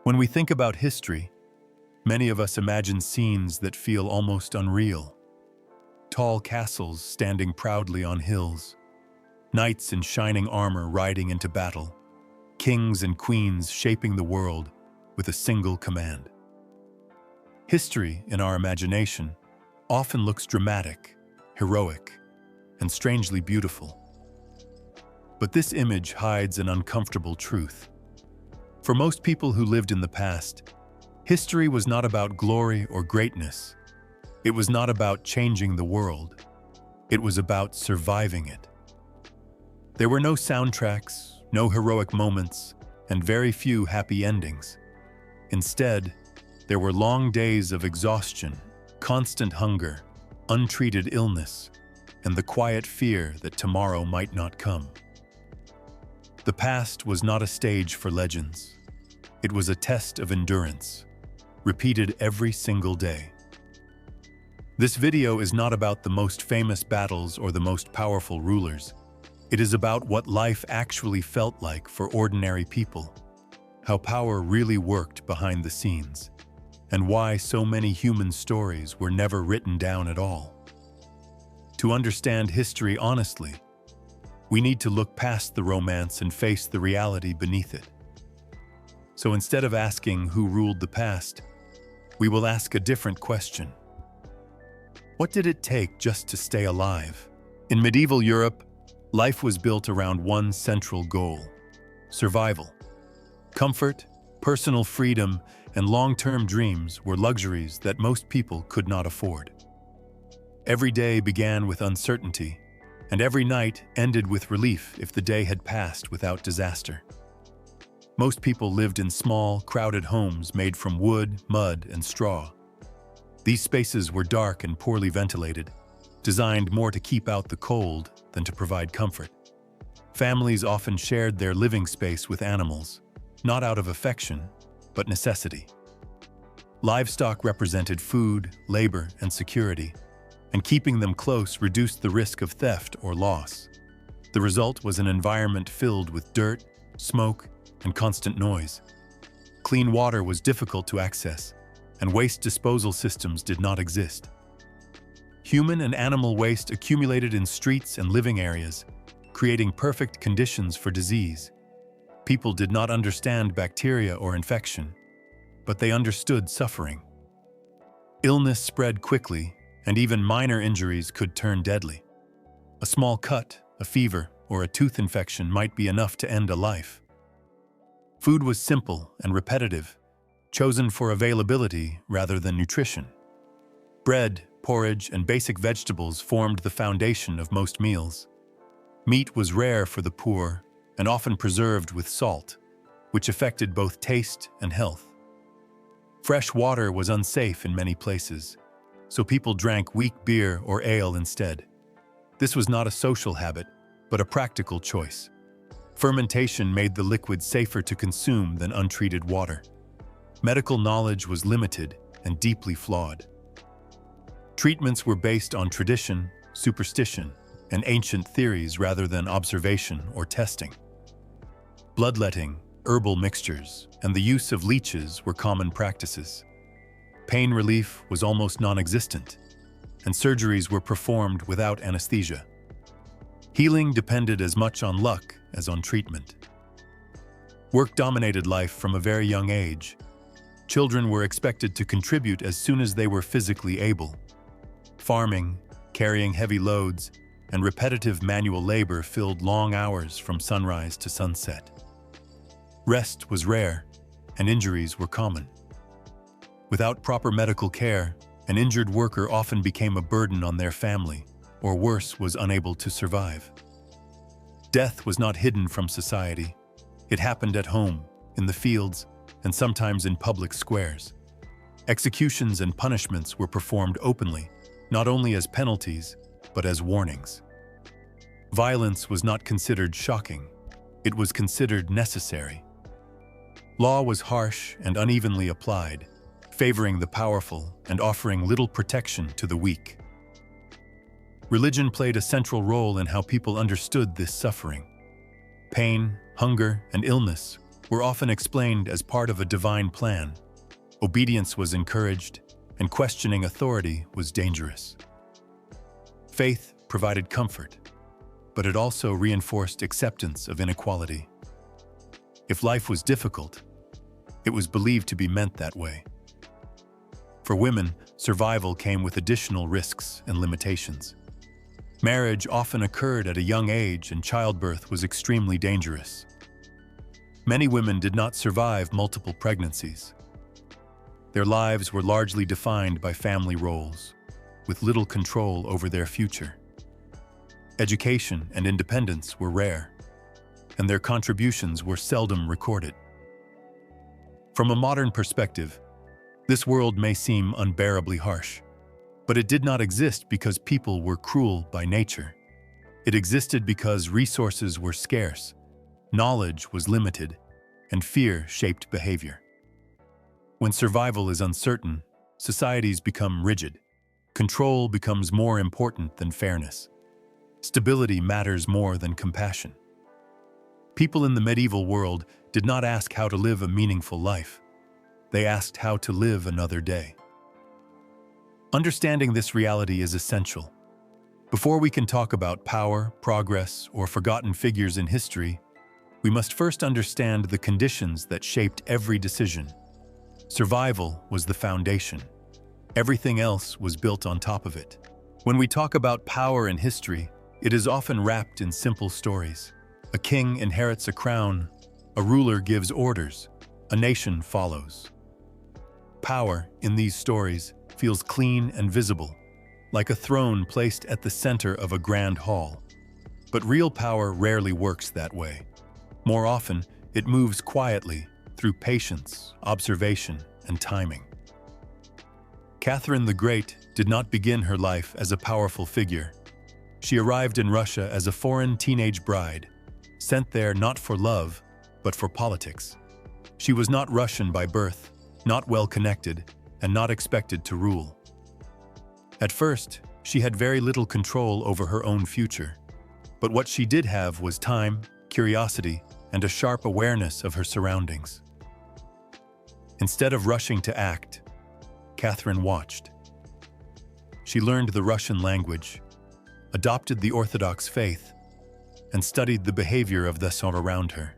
When we think about history, many of us imagine scenes that feel almost unreal. Tall castles standing proudly on hills, knights in shining armor riding into battle, kings and queens shaping the world with a single command. History, in our imagination, often looks dramatic, heroic, and strangely beautiful. But this image hides an uncomfortable truth. For most people who lived in the past, history was not about glory or greatness. It was not about changing the world. It was about surviving it. There were no soundtracks, no heroic moments, and very few happy endings. Instead, there were long days of exhaustion, constant hunger, untreated illness, and the quiet fear that tomorrow might not come. The past was not a stage for legends. It was a test of endurance, repeated every single day. This video is not about the most famous battles or the most powerful rulers. It is about what life actually felt like for ordinary people, how power really worked behind the scenes, and why so many human stories were never written down at all. To understand history honestly, we need to look past the romance and face the reality beneath it. So instead of asking who ruled the past, we will ask a different question. What did it take just to stay alive? In medieval Europe, life was built around one central goal: survival. Comfort, personal freedom, and long-term dreams were luxuries that most people could not afford. Every day began with uncertainty, and every night ended with relief if the day had passed without disaster. Most people lived in small, crowded homes made from wood, mud, and straw. These spaces were dark and poorly ventilated, designed more to keep out the cold than to provide comfort. Families often shared their living space with animals, not out of affection, but necessity. Livestock represented food, labor, and security, and keeping them close reduced the risk of theft or loss. The result was an environment filled with dirt, smoke, and constant noise. Clean water was difficult to access, and waste disposal systems did not exist. Human and animal waste accumulated in streets and living areas, creating perfect conditions for disease. People did not understand bacteria or infection, but they understood suffering. Illness spread quickly, and even minor injuries could turn deadly. A small cut, a fever, or a tooth infection might be enough to end a life. Food was simple and repetitive, chosen for availability rather than nutrition. Bread, porridge, and basic vegetables formed the foundation of most meals. Meat was rare for the poor and often preserved with salt, which affected both taste and health. Fresh water was unsafe in many places, so people drank weak beer or ale instead. This was not a social habit, but a practical choice. Fermentation made the liquid safer to consume than untreated water. Medical knowledge was limited and deeply flawed. Treatments were based on tradition, superstition, and ancient theories rather than observation or testing. Bloodletting, herbal mixtures, and the use of leeches were common practices. Pain relief was almost non-existent, and surgeries were performed without anesthesia. Healing depended as much on luck as on treatment. Work dominated life from a very young age. Children were expected to contribute as soon as they were physically able. Farming, carrying heavy loads, and repetitive manual labor filled long hours from sunrise to sunset. Rest was rare, and injuries were common. Without proper medical care, an injured worker often became a burden on their family, or worse, was unable to survive. Death was not hidden from society. It happened at home, in the fields, and sometimes in public squares. Executions and punishments were performed openly, not only as penalties, but as warnings. Violence was not considered shocking. It was considered necessary. Law was harsh and unevenly applied, favoring the powerful and offering little protection to the weak. Religion played a central role in how people understood this suffering. Pain, hunger, and illness were often explained as part of a divine plan. Obedience was encouraged, and questioning authority was dangerous. Faith provided comfort, but it also reinforced acceptance of inequality. If life was difficult, it was believed to be meant that way. For women, survival came with additional risks and limitations. Marriage often occurred at a young age, and childbirth was extremely dangerous. Many women did not survive multiple pregnancies. Their lives were largely defined by family roles, with little control over their future. Education and independence were rare, and their contributions were seldom recorded. From a modern perspective, this world may seem unbearably harsh, but it did not exist because people were cruel by nature. It existed because resources were scarce, knowledge was limited, and fear shaped behavior. When survival is uncertain, societies become rigid. Control becomes more important than fairness. Stability matters more than compassion. People in the medieval world did not ask how to live a meaningful life. They asked how to live another day. Understanding this reality is essential. Before we can talk about power, progress, or forgotten figures in history, we must first understand the conditions that shaped every decision. Survival was the foundation. Everything else was built on top of it. When we talk about power in history, it is often wrapped in simple stories. A king inherits a crown, a ruler gives orders, a nation follows. Power, in these stories, feels clean and visible, like a throne placed at the center of a grand hall. But real power rarely works that way. More often, it moves quietly through patience, observation, and timing. Catherine the Great did not begin her life as a powerful figure. She arrived in Russia as a foreign teenage bride, sent there not for love, but for politics. She was not Russian by birth, not well-connected, and not expected to rule. At first, she had very little control over her own future. But what she did have was time, curiosity, and a sharp awareness of her surroundings. Instead of rushing to act, Catherine watched. She learned the Russian language, adopted the Orthodox faith, and studied the behavior of those around her.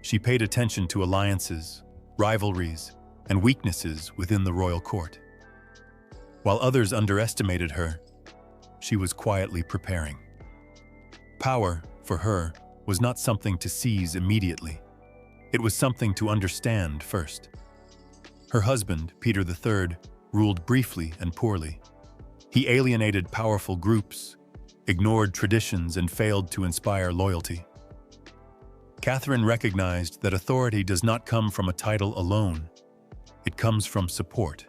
She paid attention to alliances, rivalries, and weaknesses within the royal court. While others underestimated her, she was quietly preparing. Power, for her, was not something to seize immediately. It was something to understand first. Her husband, Peter III, ruled briefly and poorly. He alienated powerful groups, ignored traditions, and failed to inspire loyalty. Catherine recognized that authority does not come from a title alone. It comes from support.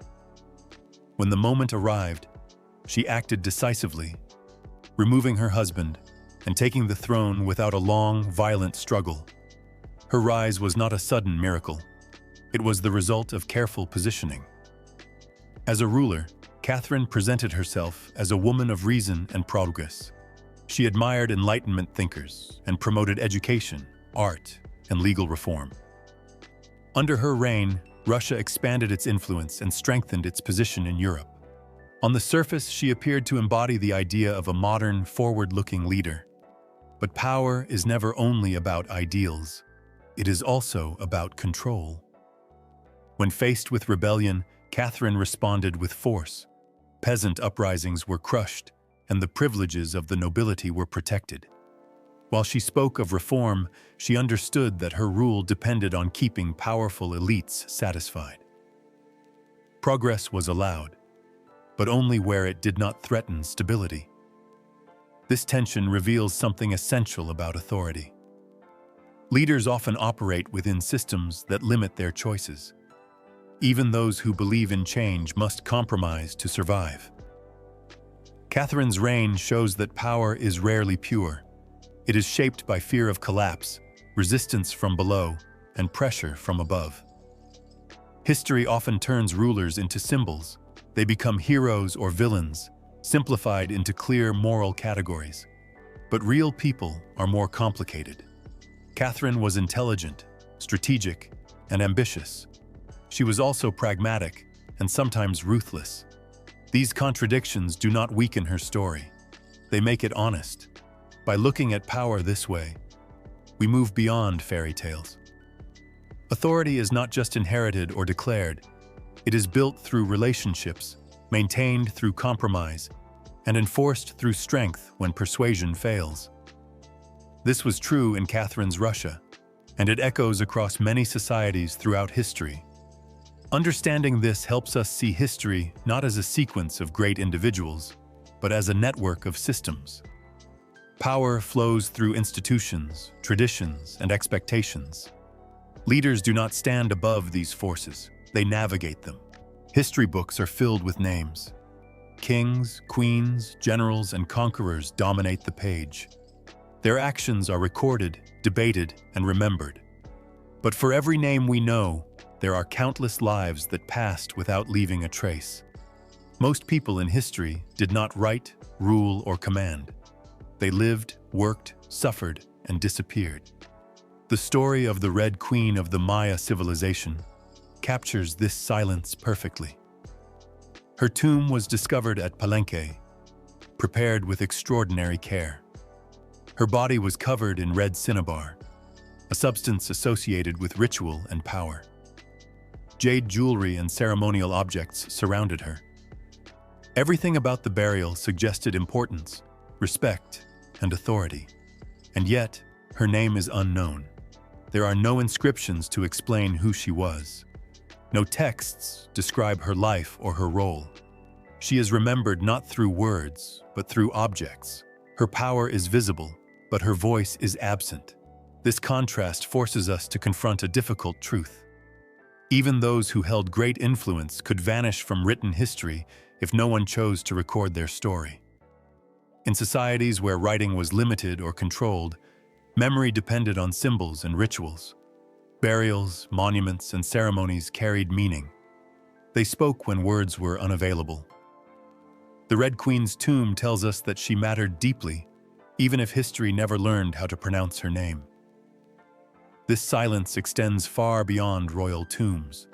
When the moment arrived, she acted decisively, removing her husband and taking the throne without a long, violent struggle. Her rise was not a sudden miracle. It was the result of careful positioning. As a ruler, Catherine presented herself as a woman of reason and progress. She admired Enlightenment thinkers and promoted education, art, and legal reform. Under her reign, Russia expanded its influence and strengthened its position in Europe. On the surface, she appeared to embody the idea of a modern, forward-looking leader. But power is never only about ideals. It is also about control. When faced with rebellion, Catherine responded with force. Peasant uprisings were crushed, and the privileges of the nobility were protected. While she spoke of reform, she understood that her rule depended on keeping powerful elites satisfied. Progress was allowed, but only where it did not threaten stability. This tension reveals something essential about authority. Leaders often operate within systems that limit their choices. Even those who believe in change must compromise to survive. Catherine's reign shows that power is rarely pure. It is shaped by fear of collapse, resistance from below, and pressure from above. History often turns rulers into symbols. They become heroes or villains, simplified into clear moral categories. But real people are more complicated. Catherine was intelligent, strategic, and ambitious. She was also pragmatic and sometimes ruthless. These contradictions do not weaken her story. They make it honest. By looking at power this way, we move beyond fairy tales. Authority is not just inherited or declared. It is built through relationships, maintained through compromise, and enforced through strength when persuasion fails. This was true in Catherine's Russia, and it echoes across many societies throughout history. Understanding this helps us see history not as a sequence of great individuals, but as a network of systems. Power flows through institutions, traditions, and expectations. Leaders do not stand above these forces, they navigate them. History books are filled with names. Kings, queens, generals, and conquerors dominate the page. Their actions are recorded, debated, and remembered. But for every name we know, there are countless lives that passed without leaving a trace. Most people in history did not write, rule, or command. They lived, worked, suffered, and disappeared. The story of the Red Queen of the Maya civilization captures this silence perfectly. Her tomb was discovered at Palenque, prepared with extraordinary care. Her body was covered in red cinnabar, a substance associated with ritual and power. Jade jewelry and ceremonial objects surrounded her. Everything about the burial suggested importance, respect, and authority. And yet, her name is unknown. There are no inscriptions to explain who she was. No texts describe her life or her role. She is remembered not through words, but through objects. Her power is visible, but her voice is absent. This contrast forces us to confront a difficult truth. Even those who held great influence could vanish from written history if no one chose to record their story. In societies where writing was limited or controlled, memory depended on symbols and rituals. Burials, monuments, and ceremonies carried meaning. They spoke when words were unavailable. The Red Queen's tomb tells us that she mattered deeply, even if history never learned how to pronounce her name. This silence extends far beyond royal tombs.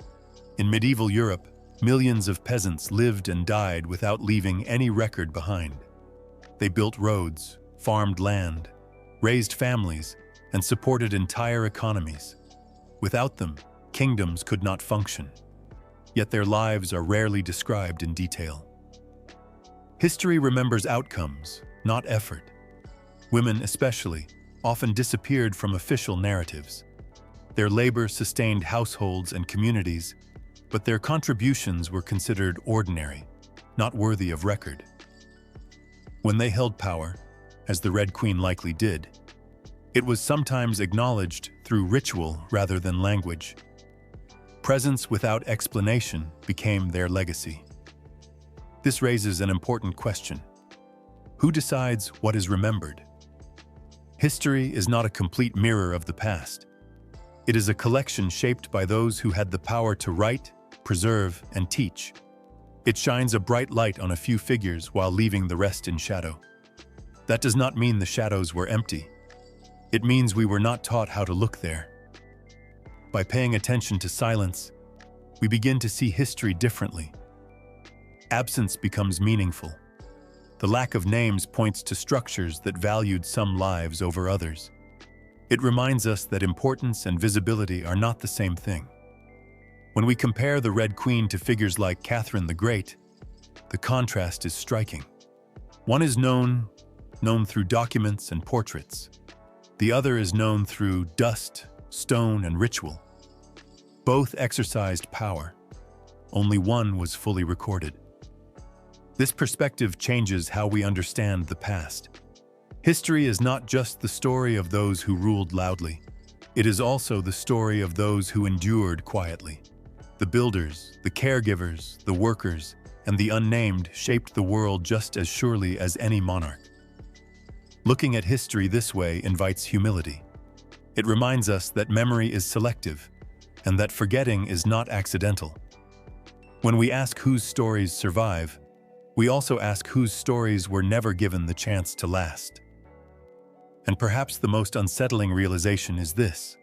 In medieval Europe, millions of peasants lived and died without leaving any record behind. They built roads, farmed land, raised families, and supported entire economies. Without them, kingdoms could not function. Yet their lives are rarely described in detail. History remembers outcomes, not effort. Women, especially, often disappeared from official narratives. Their labor sustained households and communities, but their contributions were considered ordinary, not worthy of record. When they held power, as the Red Queen likely did, it was sometimes acknowledged through ritual rather than language. Presence without explanation became their legacy. This raises an important question. Who decides what is remembered? History is not a complete mirror of the past. It is a collection shaped by those who had the power to write, preserve, and teach. It shines a bright light on a few figures while leaving the rest in shadow. That does not mean the shadows were empty. It means we were not taught how to look there. By paying attention to silence, we begin to see history differently. Absence becomes meaningful. The lack of names points to structures that valued some lives over others. It reminds us that importance and visibility are not the same thing. When we compare the Red Queen to figures like Catherine the Great, the contrast is striking. One is known through documents and portraits. The other is known through dust, stone, and ritual. Both exercised power. Only one was fully recorded. This perspective changes how we understand the past. History is not just the story of those who ruled loudly. It is also the story of those who endured quietly. The builders, the caregivers, the workers, and the unnamed shaped the world just as surely as any monarch. Looking at history this way invites humility. It reminds us that memory is selective, and that forgetting is not accidental. When we ask whose stories survive, we also ask whose stories were never given the chance to last. And perhaps the most unsettling realization is this.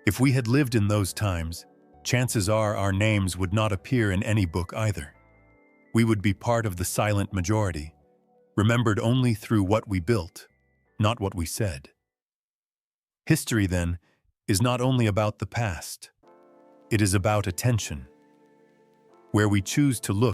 If we had lived in those times, chances are our names would not appear in any book either. We would be part of the silent majority, remembered only through what we built, not what we said. History, then, is not only about the past. It is about attention. Where we choose to look